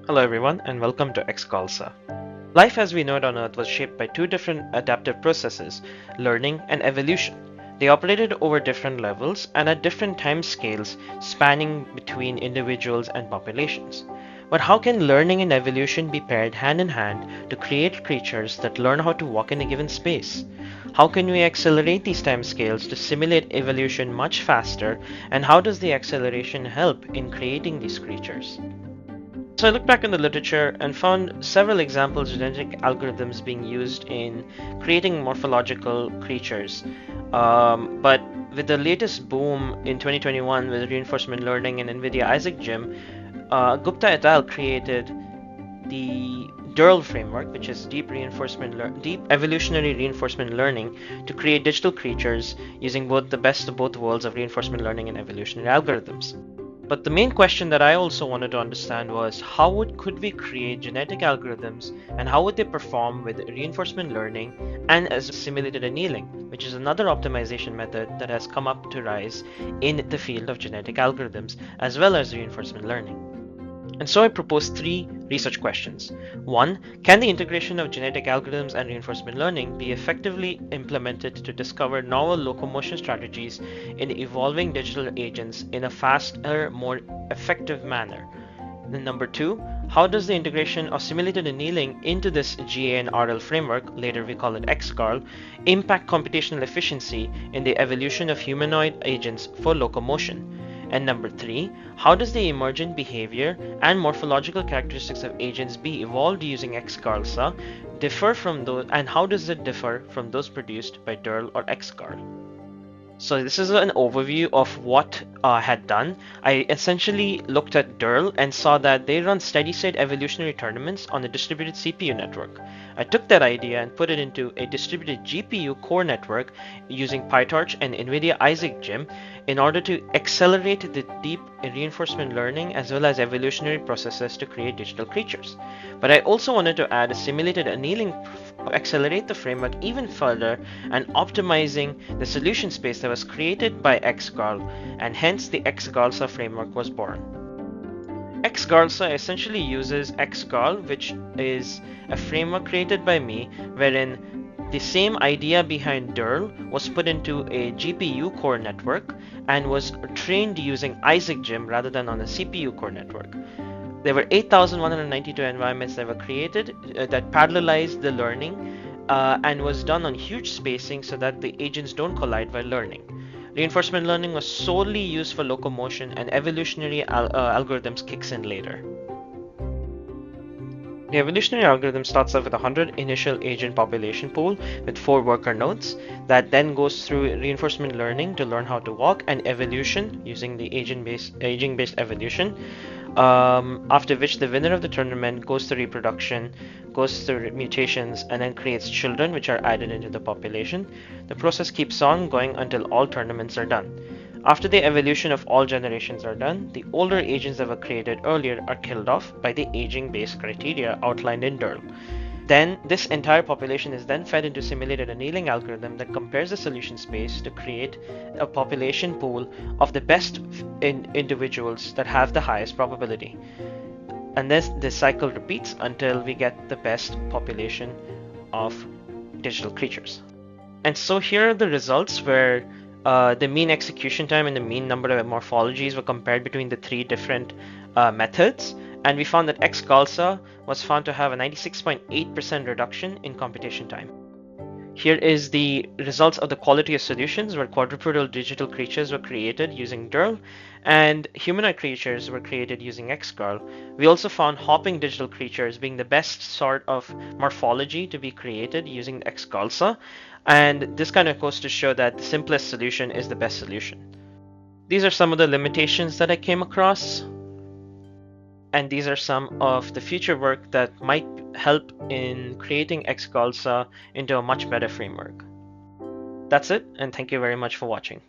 Hello everyone and welcome to XGARLSA. Life as we know it on Earth was shaped by two different adaptive processes, learning and evolution. They operated over different levels and at different time scales spanning between individuals and populations. But how can learning and evolution be paired hand in hand to create creatures that learn how to walk in a given space? How can we accelerate these time scales to simulate evolution much faster, and how does the acceleration help in creating these creatures? So I looked back in the literature and found several examples of genetic algorithms being used in creating morphological creatures. But with the latest boom in 2021 with reinforcement learning and NVIDIA Isaac Gym, Gupta et al. Created the DERL framework, which is deep evolutionary reinforcement learning, to create digital creatures using both the best of both worlds of reinforcement learning and evolutionary algorithms. But the main question that I also wanted to understand was could we create genetic algorithms and how would they perform with reinforcement learning and as simulated annealing, which is another optimization method that has come up to rise in the field of genetic algorithms as well as reinforcement learning. And so I proposed three research questions. 1. Can the integration of genetic algorithms and reinforcement learning be effectively implemented to discover novel locomotion strategies in evolving digital agents in a faster, more effective manner? Then number 2, how does the integration of simulated annealing into this GA and RL framework, later we call it XGARL, impact computational efficiency in the evolution of humanoid agents for locomotion? And number 3, how does the emergent behavior and morphological characteristics of agents be evolved using XGARLSA differ from those, and how does it differ from those produced by DERL or XGARL? So this is an overview of what I had done. I essentially looked at DERL and saw that they run steady-state evolutionary tournaments on a distributed CPU network. I took that idea and put it into a distributed GPU core network using PyTorch and NVIDIA Isaac Gym in order to accelerate the deep reinforcement learning as well as evolutionary processes to create digital creatures. But I also wanted to add a simulated annealing to accelerate the framework even further and optimizing the solution space that was created by XGARL, and hence the XGARLSA framework was born. XGARLSA essentially uses XGARL, which is a framework created by me wherein the same idea behind DERL was put into a GPU core network and was trained using Isaac Gym rather than on a CPU core network. There were 8,192 environments that were created that parallelized the learning and was done on huge spacing so that the agents don't collide while learning. Reinforcement learning was solely used for locomotion, and evolutionary algorithms kicks in later. The evolutionary algorithm starts off with 100 initial agent population pool with 4 worker nodes that then goes through reinforcement learning to learn how to walk, and evolution using the aging-based evolution, after which the winner of the tournament goes through reproduction, goes through mutations, and then creates children which are added into the population. The process keeps on going until all tournaments are done. After the evolution of all generations are done, the older agents that were created earlier are killed off by the aging-based criteria outlined in DERL. Then this entire population is then fed into simulated annealing algorithm that compares the solution space to create a population pool of the best individuals that have the highest probability. And this cycle repeats until we get the best population of digital creatures. And so here are the results where the mean execution time and the mean number of morphologies were compared between the 3 different methods, and we found that XGARLSA was found to have a 96.8% reduction in computation time. Here is the results of the quality of solutions, where quadrupedal digital creatures were created using DERL and humanoid creatures were created using XGARL. We also found hopping digital creatures being the best sort of morphology to be created using XGARLSA, and this kind of goes to show that the simplest solution is the best solution. These are some of the limitations that I came across, and these are some of the future work that might help in creating XGARLSA into a much better framework. That's it, and thank you very much for watching.